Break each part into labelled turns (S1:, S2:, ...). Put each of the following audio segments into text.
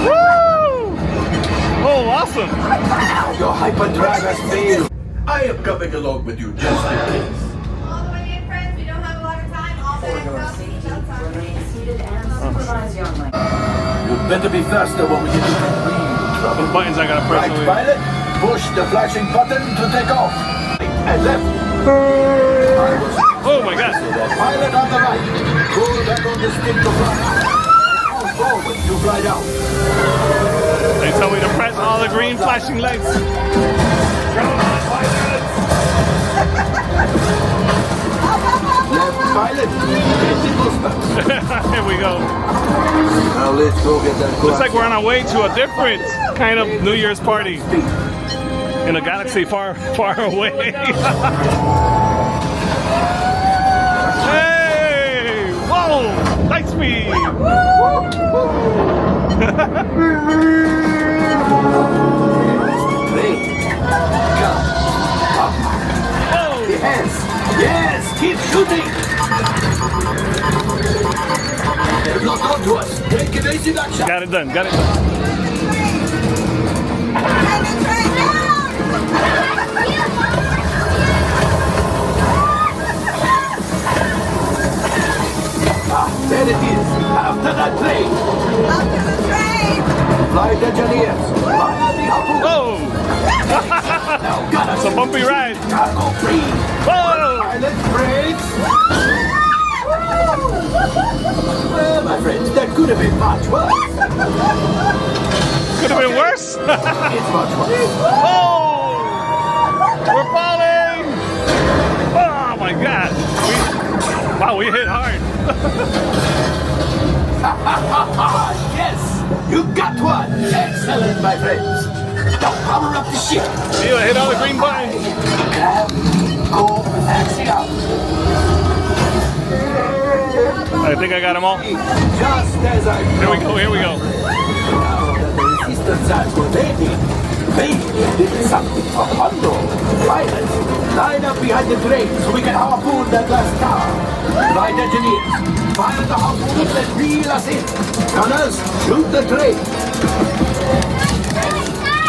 S1: Woo! Oh, awesome!
S2: Your hyperdrive has failed. I am coming along with you just in case.
S3: All the way in, friends. We don't have a lot of time. All the
S2: You better be faster when we get to the green trouble.
S1: What buttons I gotta press?
S2: Right, pilot. Push the flashing button to take off. And left.
S1: Oh my God!
S2: Pilot on the right. Pull back on the stick to fly out. Pull forward to fly down.
S1: They told me to press all the green flashing lights.
S2: Come on, pilot. Left, pilot. Hit the booster.
S1: Here we go.
S2: Now let's go get that.
S1: Looks like we're on our way to a different kind of New Year's party in a galaxy far, far away. Hey! Whoa! Light speed!
S2: Great. Come. Up.
S1: Whoa!
S2: The hands. Yes, keep shooting. They're not on to us. Take evasive action.
S1: Got it done. Got it done.
S2: Ah, there it is. After that train. Flight engineers. Fire the harpoon.
S1: Whoa!
S2: Now got us.
S1: It's a bumpy ride.
S2: Cargo free.
S1: Whoa!
S2: Pilot brakes. Well, my friends, that could have been much worse.
S1: Could have been worse.
S2: It's much worse.
S1: Oh! We're falling! Oh my God! Wow, we hit hard.
S2: Yes, you got one. Excellent, my friends. Now power up the ship.
S1: You hit all the green buttons.
S2: Grab, go, taxi out.
S1: I think I got them all.
S2: Just as I
S1: Here we go. Here we go.
S2: Now that the resistance has rotated, maybe did something for Hondo. Pilots, line up behind the train so we can harpoon that last car. Flight engineers, fire the harpoon and reel us in. Gunners, shoot the train.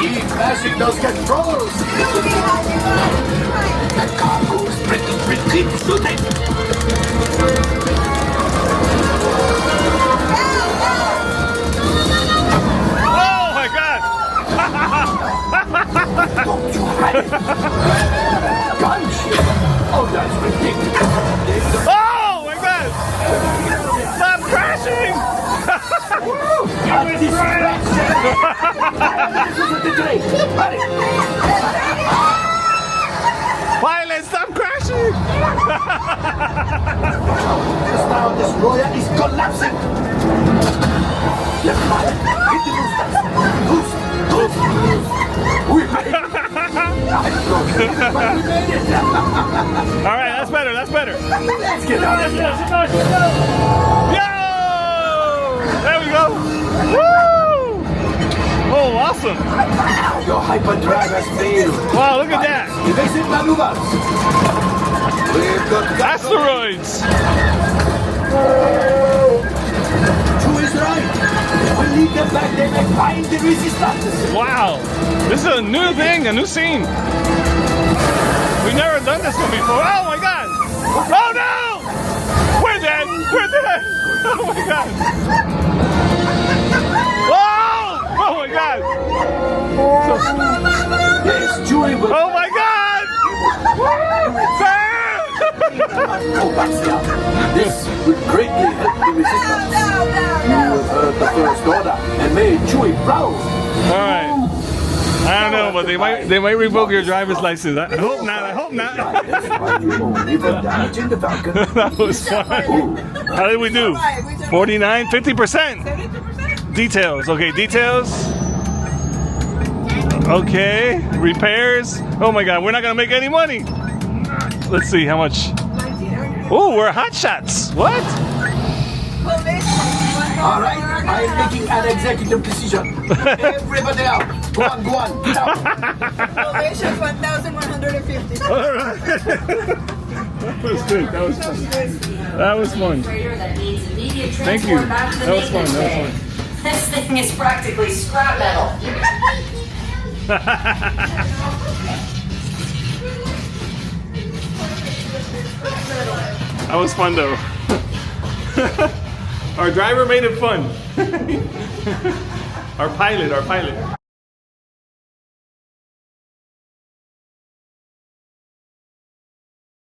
S2: Keep mashing those controls. The cargo's pretty. Keep shooting. Don't you hide it! Gunship! Oh, that's ridiculous!
S1: Oh my God! Stop crashing!
S2: Got distraction! Hurry!
S1: Pilot, stop crashing!
S2: The Star Destroyer is collapsing! Left pilot, hit the boosters! Loose! We made it! But we made it!
S1: All right, that's better. That's better.
S2: Let's get out of here!
S1: Yo! There we go. Woo! Oh, awesome!
S2: Your hyperdrive has failed.
S1: Wow, look at that!
S2: Evasive maneuvers. We've got
S1: Asteroids!
S2: Two is right. We'll lead them back there and find the resistance.
S1: Wow! This is a new thing, a new scene. We've never done this one before. Oh my God! Oh no! We're dead! We're dead! Oh my God! Whoa! Oh my God!
S2: Yes, Chewie will.
S1: Oh my God!
S2: This would greatly help the resistance. You have heard the First Order and made Chewie proud.
S1: All right. I don't know, but they might revoke your driver's license. I hope not. I hope not.
S2: That's why you only put damage in the Falcon.
S1: That was fun. How did we do? 49, 50%. Details. Okay, details. Okay, repairs. Oh my God, we're not gonna make any money. Let's see how much. Oh, we're hot shots. What?
S2: All right, I'm making an executive decision. Everybody out. Go on, get out.
S3: Probation 1,150.
S1: All right. That was good. That was fun. That was fun. Thank you. That was fun. That was fun.
S4: This thing is practically scrap metal.
S1: That was fun though. Our driver made it fun. Our pilot.